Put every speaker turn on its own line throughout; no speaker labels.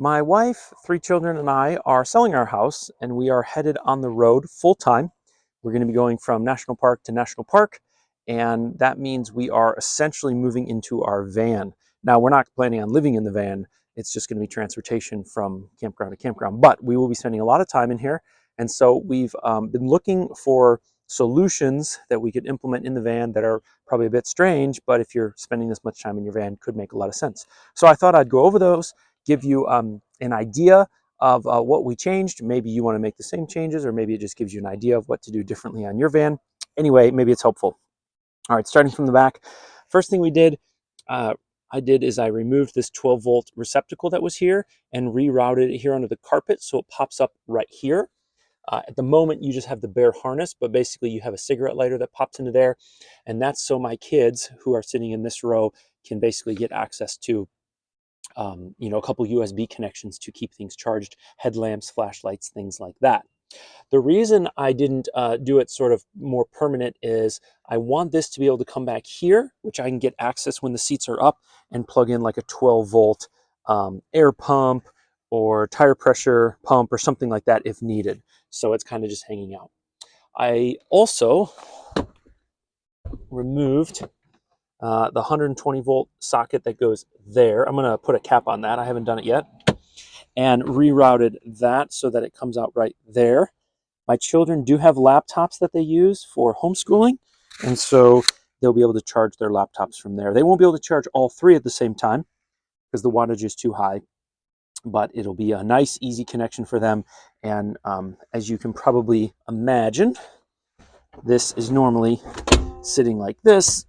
My wife, 3 children, and I are selling our house, and we are headed on the road full time. We're going to be going from national park to national park, and that means we are essentially moving into our van. Now, we're not planning on living in the van. It's just going to be transportation from campground to campground, but we will be spending a lot of time in here. And so we've been looking for solutions that we could implement in the van that are probably a bit strange, but if you're spending this much time in your van, could make a lot of sense. So I thought I'd go over those, give you an idea of what we changed. Maybe you want to make the same changes, or maybe it just gives you an idea of what to do differently on your van. Anyway, maybe it's helpful. All right, starting from the back. First thing we did, is I removed this 12-volt receptacle that was here and rerouted it here under the carpet so it pops up right here. At the moment, you just have the bare harness, but basically you have a cigarette lighter that pops into there. And that's so my kids who are sitting in this row can basically get access to a couple USB connections to keep things charged, headlamps, flashlights, things like that. The reason I didn't do it sort of more permanent is I want this to be able to come back here, which I can get access when the seats are up and plug in like a 12-volt air pump or tire pressure pump or something like that if needed. So it's kind of just hanging out. I also removed the 120-volt socket that goes there. I'm going to put a cap on that. I haven't done it yet. And rerouted that so that it comes out right there. My children do have laptops that they use for homeschooling, and so they'll be able to charge their laptops from there. They won't be able to charge all three at the same time because the wattage is too high, but it'll be a nice, easy connection for them. And as you can probably imagine, this is normally sitting like this,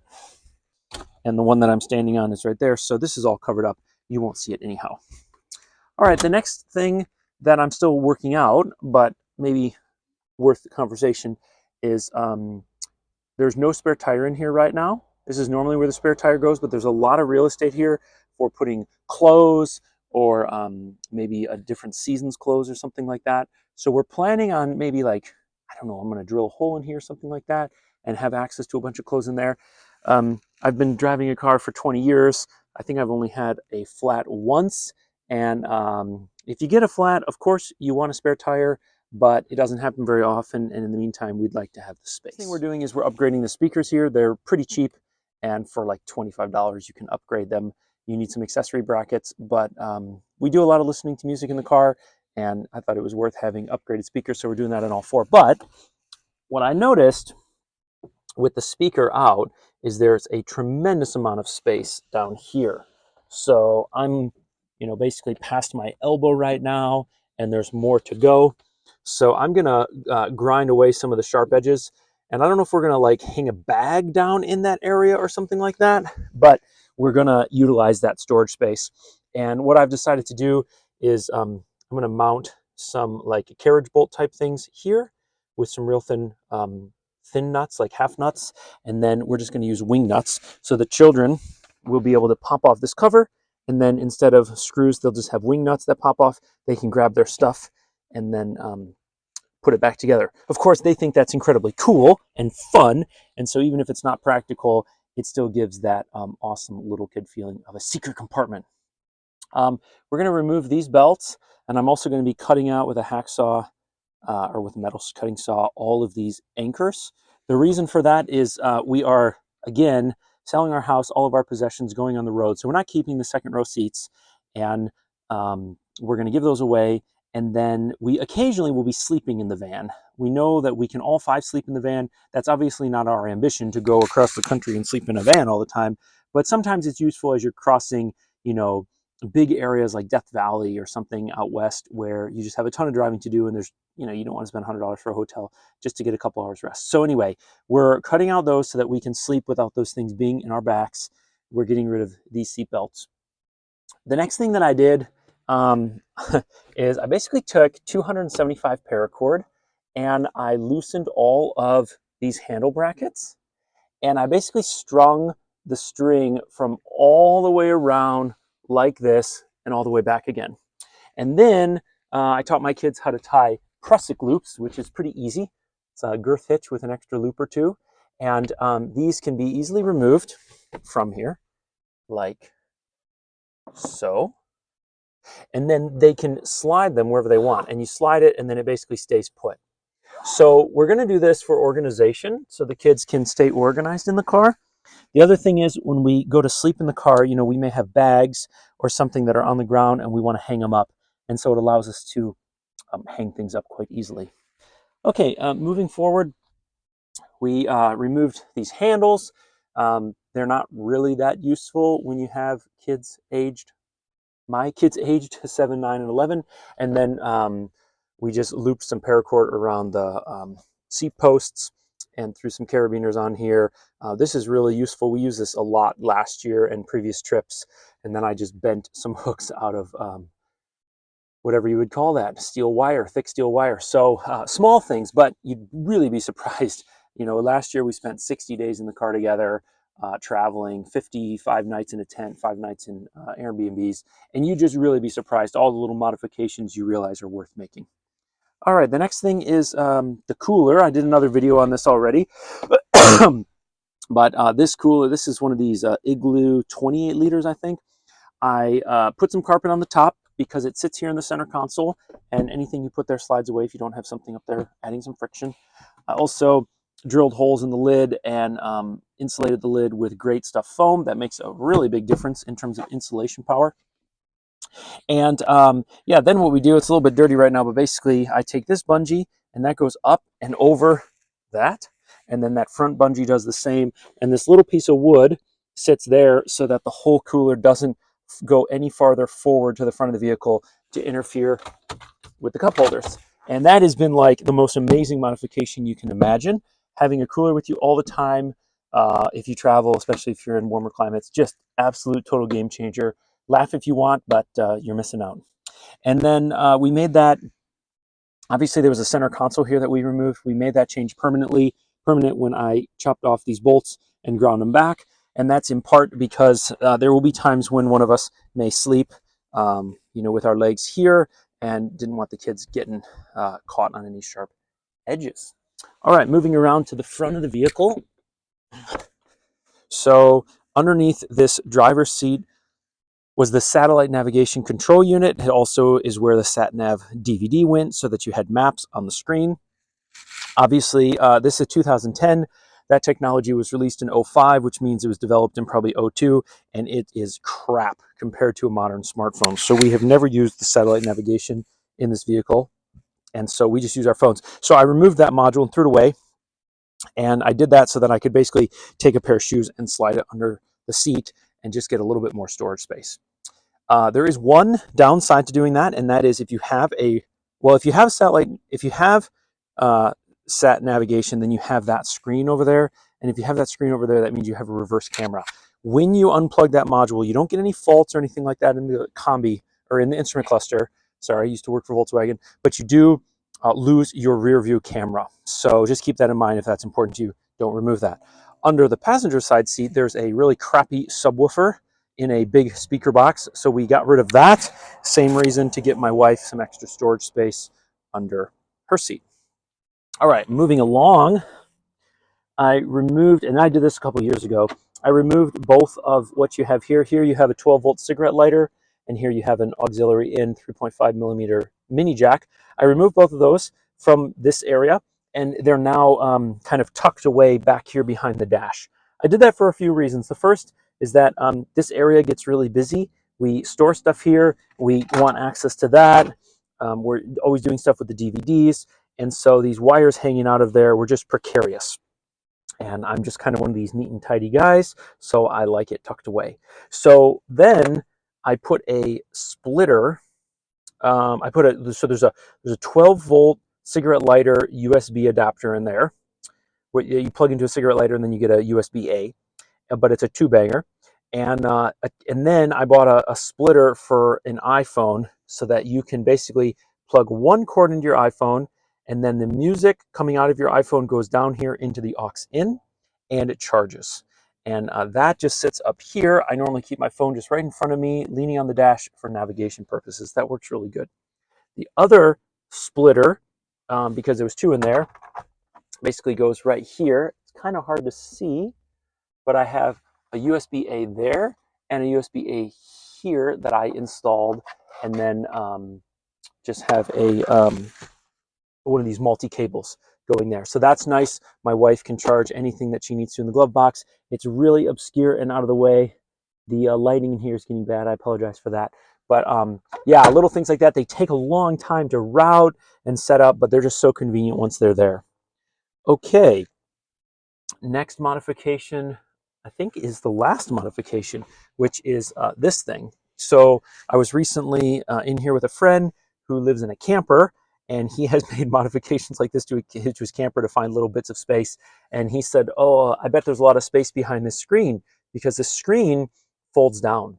and the one that I'm standing on is right there, so this is all covered up. You won't see it anyhow. All right, the next thing that I'm still working out, but maybe worth the conversation, is there's no spare tire in here right now. This is normally where the spare tire goes, but there's a lot of real estate here for putting clothes or maybe a different season's clothes or something like that. So we're planning on maybe like, I don't know, I'm going to drill a hole in here, something like that, and have access to a bunch of clothes in there. I've been driving a car for 20 years. I think I've only had a flat once. And if you get a flat, of course, you want a spare tire, but it doesn't happen very often. And in the meantime, we'd like to have the space. The thing we're doing is we're upgrading the speakers here. They're pretty cheap, and for like $25, you can upgrade them. You need some accessory brackets, but we do a lot of listening to music in the car, and I thought it was worth having upgraded speakers, so we're doing that on all four. But what I noticed with the speaker out is there's a tremendous amount of space down here. So I'm, basically past my elbow right now, and there's more to go. So I'm gonna grind away some of the sharp edges. And I don't know if we're gonna like hang a bag down in that area or something like that, but we're gonna utilize that storage space. And what I've decided to do is I'm gonna mount some like carriage bolt type things here with some real thin nuts, like half nuts, and then we're just going to use wing nuts. So the children will be able to pop off this cover, and then instead of screws, they'll just have wing nuts that pop off. They can grab their stuff and then put it back together. Of course, they think that's incredibly cool and fun, and so even if it's not practical, it still gives that awesome little kid feeling of a secret compartment. We're going to remove these belts, and I'm also going to be cutting out with a hacksaw or with a metal cutting saw all of these anchors. The reason for that is we are, again, selling our house, all of our possessions going on the road. So we're not keeping the second row seats, and we're going to give those away. And then we occasionally will be sleeping in the van. We know that we can all five sleep in the van. That's obviously not our ambition to go across the country and sleep in a van all the time. But sometimes it's useful as you're crossing, big areas like Death Valley or something out west where you just have a ton of driving to do, and there's, you don't want to spend $100 for a hotel just to get a couple hours rest. So anyway, we're cutting out those so that we can sleep without those things being in our backs. We're getting rid of these seat belts. The next thing that I did is I basically took 275 paracord and I loosened all of these handle brackets, and I basically strung the string from all the way around like this and all the way back again. And then I taught my kids how to tie prusik loops, which is pretty easy. It's a girth hitch with an extra loop or two. And these can be easily removed from here, like so. and then they can slide them wherever they want, and you slide it and then it basically stays put. So we're going to do this for organization so the kids can stay organized in the car. The other thing is when we go to sleep in the car, you know, we may have bags or something that are on the ground and we want to hang them up, and so it allows us to hang things up quite easily. Okay, moving forward, we removed these handles. They're not really that useful when you have kids aged, my kids aged 7, 9, and 11. And then we just looped some paracord around the seat posts and threw some carabiners on here. This is really useful. We used this a lot last year and previous trips. And then I just bent some hooks out of whatever you would call that, steel wire, thick steel wire. So small things, but you'd really be surprised. You know, last year we spent 60 days in the car together, traveling 55 nights in a tent, 5 nights in Airbnbs, and you just really be surprised all the little modifications you realize are worth making. All right, the next thing is the cooler. I did another video on this already, but this cooler, this is one of these Igloo 28 liters, I think. I put some carpet on the top because it sits here in the center console, and anything you put there slides away if you don't have something up there, adding some friction. I also drilled holes in the lid and insulated the lid with great stuff foam. That makes a really big difference in terms of insulation power. And yeah, then what we do, it's a little bit dirty right now, but basically I take this bungee and that goes up and over that. And then that front bungee does the same. And this little piece of wood sits there so that the whole cooler doesn't go any farther forward to the front of the vehicle to interfere with the cup holders. And that has been like the most amazing modification you can imagine. Having a cooler with you all the time, if you travel, especially if you're in warmer climates, just absolute total game changer. Laugh if you want, but you're missing out. And then we made that, obviously there was a center console here that we removed. We made that change permanent when I chopped off these bolts and ground them back. And that's in part because there will be times when one of us may sleep, you know, with our legs here, and didn't want the kids getting caught on any sharp edges. All right, moving around to the front of the vehicle. So underneath this driver's seat was the satellite navigation control unit. It also is where the sat-nav DVD went so that you had maps on the screen. Obviously, this is 2010. That technology was released in 05, which means it was developed in probably 02, and it is crap compared to a modern smartphone. So we have never used the satellite navigation in this vehicle, and so we just use our phones. So I removed that module and threw it away, and I did that so that I could basically take a pair of shoes and slide it under the seat and just get a little bit more storage space. There is one downside to doing that, and that is if you have sat navigation, then you have that screen over there. And if you have that screen over there, that means you have a reverse camera. When you unplug that module, you don't get any faults or anything like that in the combi or in the instrument cluster. Sorry, I used to work for Volkswagen, but you do lose your rear view camera. So just keep that in mind if that's important to you. Don't remove that. Under the passenger side seat, there's a really crappy subwoofer in a big speaker box. So we got rid of that. Same reason to get my wife some extra storage space under her seat. All right, moving along, I removed, and I did this a couple years ago, I removed both of what you have here. Here you have a 12-volt cigarette lighter, and here you have an auxiliary in 3.5 millimeter mini jack. I removed both of those from this area, and they're now kind of tucked away back here behind the dash. I did that for a few reasons. The first is that this area gets really busy. We store stuff here. We want access to that. We're always doing stuff with the DVDs. And so these wires hanging out of there were just precarious. And I'm just kind of one of these neat and tidy guys, so I like it tucked away. So then I put a splitter. So there's a 12-volt cigarette lighter USB adapter in there. Where you plug into a cigarette lighter and then you get a USB-A, but it's a two-banger. And then I bought a splitter for an iPhone so that you can basically plug one cord into your iPhone, and then the music coming out of your iPhone goes down here into the aux in, and it charges. And that just sits up here. I normally keep my phone just right in front of me, leaning on the dash for navigation purposes. That works really good. The other splitter, because there was two in there, basically goes right here. It's kind of hard to see, but I have a USB-A there and a USB-A here that I installed, and then just have a one of these multi-cables going there. So that's nice. My wife can charge anything that she needs to in the glove box. It's really obscure and out of the way. The lighting in here is getting bad. I apologize for that. But yeah, little things like that. They take a long time to route and set up, but they're just so convenient once they're there. Okay, next modification, I think, is the last modification, which is this thing. So I was recently in here with a friend who lives in a camper, and he has made modifications like this to his camper to find little bits of space. And he said, oh, I bet there's a lot of space behind this screen, because this screen folds down.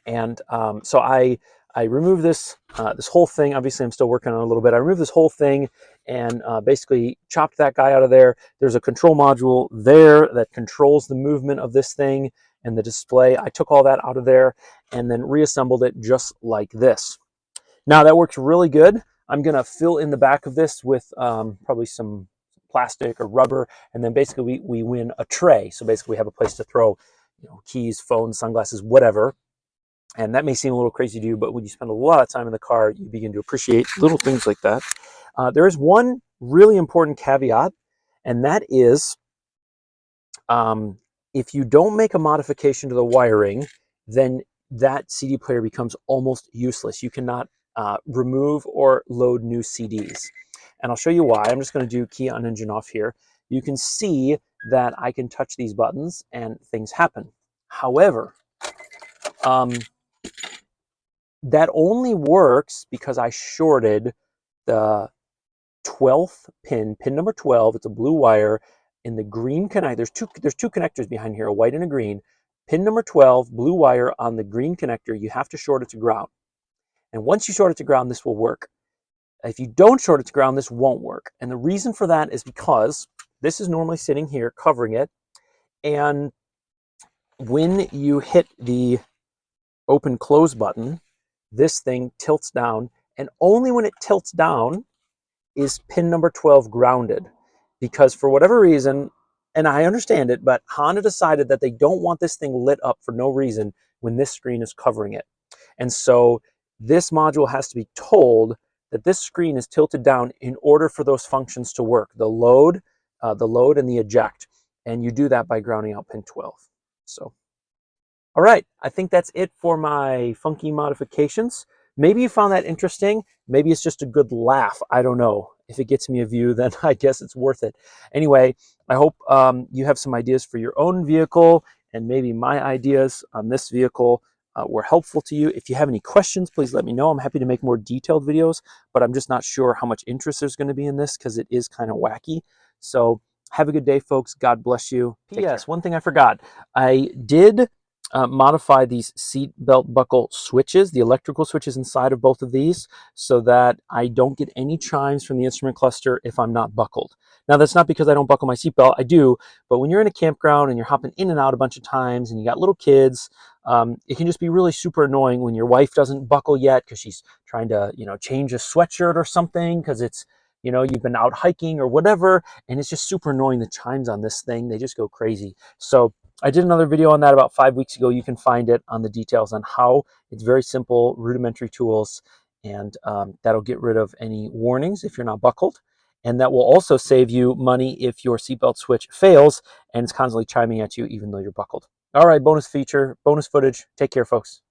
And so I removed this this whole thing. Obviously, I'm still working on it a little bit. I removed this whole thing and basically chopped that guy out of there. There's a control module there that controls the movement of this thing and the display. I took all that out of there and then reassembled it just like this. Now that works really good. I'm gonna fill in the back of this with probably some plastic or rubber, and then basically we win a tray. So basically we have a place to throw, you know, keys, phones, sunglasses, whatever. And that may seem a little crazy to you, but when you spend a lot of time in the car, you begin to appreciate little things like that. There is one really important caveat, and that is if you don't make a modification to the wiring, then that CD player becomes almost useless. You cannot remove or load new CDs. And I'll show you why. I'm just going to do key on engine off here. You can see that I can touch these buttons and things happen. However, that only works because I shorted the 12th pin, pin number 12. It's a blue wire in the green connector. There's two connectors behind here, a white and a green. Pin number 12, blue wire on the green connector. You have to short it to ground. And once you short it to ground, this will work. If you don't short it to ground, this won't work. And the reason for that is because this is normally sitting here covering it. And when you hit the open close button, this thing tilts down, and only when it tilts down is pin number 12 grounded. Because for whatever reason, and I understand it, but Honda decided that they don't want this thing lit up for no reason when this screen is covering it. And so this module has to be told that this screen is tilted down in order for those functions to work, the load and the eject. And you do that by grounding out pin 12. So all right, I think that's it for my funky modifications. Maybe you found that interesting. Maybe it's just a good laugh. I don't know. If it gets me a view, then I guess it's worth it. Anyway, I hope you have some ideas for your own vehicle, and maybe my ideas on this vehicle were helpful to you. If you have any questions, please let me know. I'm happy to make more detailed videos, but I'm just not sure how much interest there's going to be in this because it is kind of wacky. So have a good day, folks. God bless you. P.S. One thing I forgot. I did modify these seat belt buckle switches, the electrical switches inside of both of these, so that I don't get any chimes from the instrument cluster if I'm not buckled. Now, that's not because I don't buckle my seatbelt. I do, but when you're in a campground and you're hopping in and out a bunch of times and you got little kids, it can just be really super annoying when your wife doesn't buckle yet because she's trying to, you know, change a sweatshirt or something because it's, you know, you've been out hiking or whatever, and it's just super annoying. The chimes on this thing, they just go crazy. So I did another video on that about 5 weeks ago. You can find it on the details on how. It's very simple, rudimentary tools, and that'll get rid of any warnings if you're not buckled. And that will also save you money if your seatbelt switch fails and it's constantly chiming at you even though you're buckled. All right, bonus feature, bonus footage. Take care, folks.